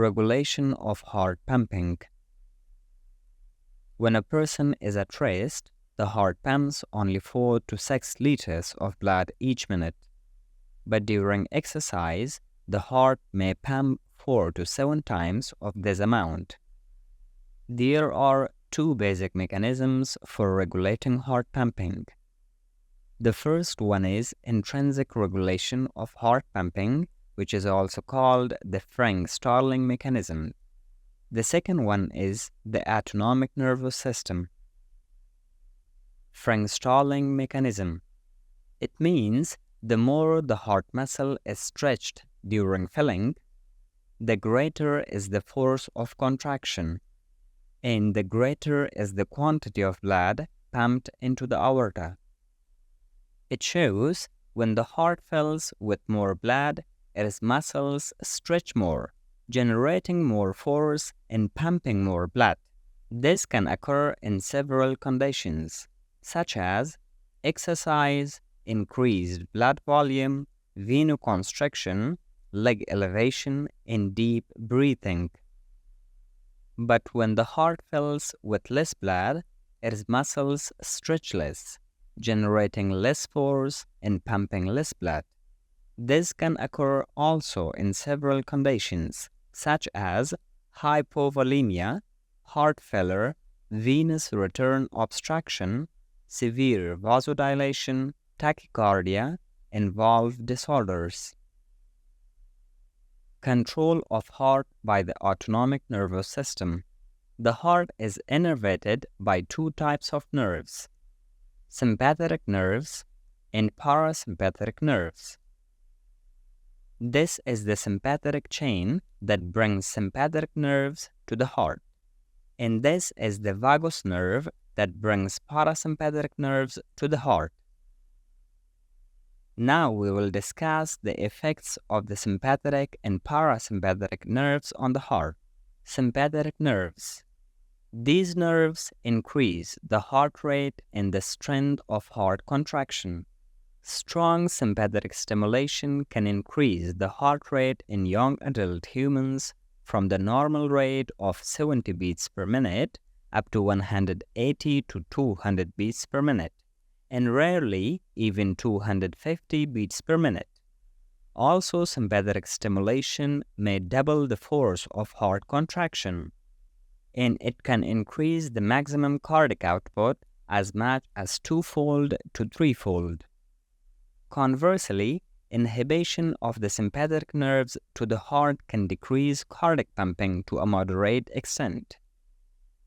Regulation of heart pumping. When a person is at rest, the heart pumps only 4 to 6 liters of blood each minute. But during exercise, the heart may pump 4 to 7 times of this amount. There are two basic mechanisms for regulating heart pumping. The first one is intrinsic regulation of heart pumping, which is also called the Frank-Starling mechanism. The second one is the autonomic nervous system. Frank-Starling mechanism. It means the more the heart muscle is stretched during filling, the greater is the force of contraction, and the greater is the quantity of blood pumped into the aorta. It shows when the heart fills with more blood, its muscles stretch more, generating more force and pumping more blood. This can occur in several conditions, such as exercise, increased blood volume, venoconstriction, leg elevation, and deep breathing. But when the heart fills with less blood, its muscles stretch less, generating less force and pumping less blood. This can occur also in several conditions, such as hypovolemia, heart failure, venous return obstruction, severe vasodilation, tachycardia, and valve disorders. Control of heart by the autonomic nervous system. The heart is innervated by two types of nerves, sympathetic nerves and parasympathetic nerves. This is the sympathetic chain that brings sympathetic nerves to the heart, and this is the vagus nerve that brings parasympathetic nerves to the heart. Now we will discuss the effects of the sympathetic and parasympathetic nerves on the heart. Sympathetic nerves. These nerves increase the heart rate and the strength of heart contraction. Strong sympathetic stimulation can increase the heart rate in young adult humans from the normal rate of 70 beats per minute up to 180 to 200 beats per minute, and rarely even 250 beats per minute. Also, sympathetic stimulation may double the force of heart contraction, and it can increase the maximum cardiac output as much as twofold to threefold. Conversely, inhibition of the sympathetic nerves to the heart can decrease cardiac pumping to a moderate extent.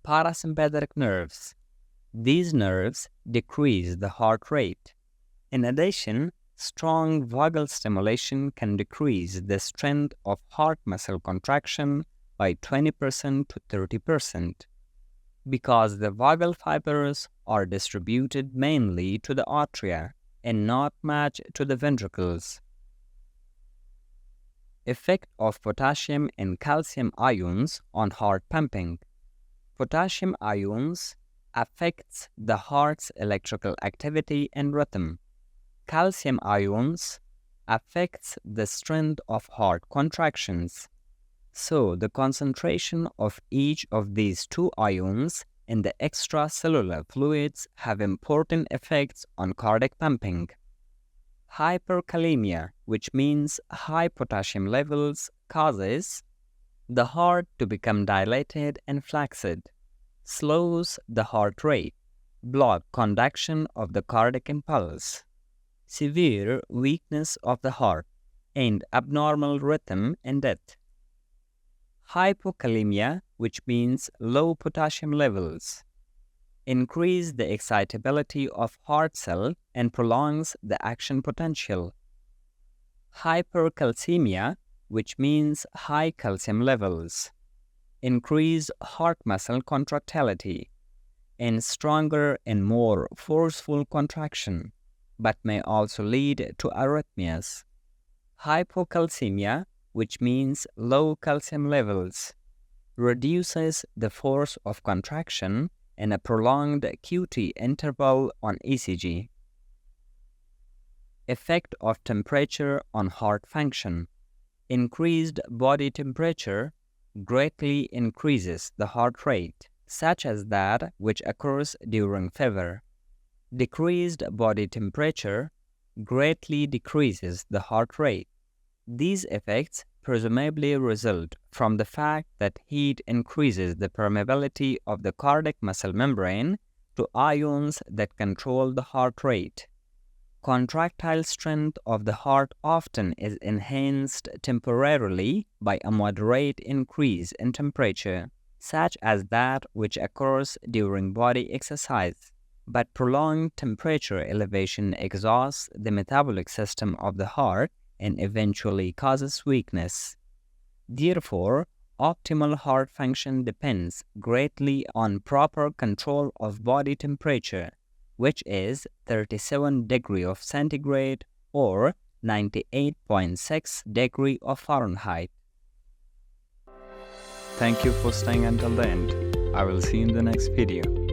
Parasympathetic nerves. These nerves decrease the heart rate. In addition, strong vagal stimulation can decrease the strength of heart muscle contraction by 20% to 30%. Because the vagal fibers are distributed mainly to the atria and not much to the ventricles. Effect of potassium and calcium ions on heart pumping. Potassium ions affects the heart's electrical activity and rhythm. Calcium ions affects the strength of heart contractions. So the concentration of each of these two ions in the extracellular fluids have important effects on cardiac pumping. Hyperkalemia, which means high potassium levels, causes the heart to become dilated and flaccid, slows the heart rate, blocks conduction of the cardiac impulse, severe weakness of the heart, and abnormal rhythm and death. Hypokalemia, which means low potassium levels, increase the excitability of heart cell and prolongs the action potential. Hypercalcemia, which means high calcium levels, increase heart muscle contractility and stronger and more forceful contraction, but may also lead to arrhythmias. Hypocalcemia, which means low calcium levels, reduces the force of contraction in a prolonged QT interval on ECG. Effect of temperature on heart function. Increased body temperature greatly increases the heart rate, such as that which occurs during fever. Decreased body temperature greatly decreases the heart rate. These effects presumably result from the fact that heat increases the permeability of the cardiac muscle membrane to ions that control the heart rate. Contractile strength of the heart often is enhanced temporarily by a moderate increase in temperature, such as that which occurs during body exercise. But prolonged temperature elevation exhausts the metabolic system of the heart and eventually causes weakness. Therefore, optimal heart function depends greatly on proper control of body temperature, which is 37 degrees of centigrade or 98.6 degrees of Fahrenheit. Thank you for staying until the end. I will see you in the next video.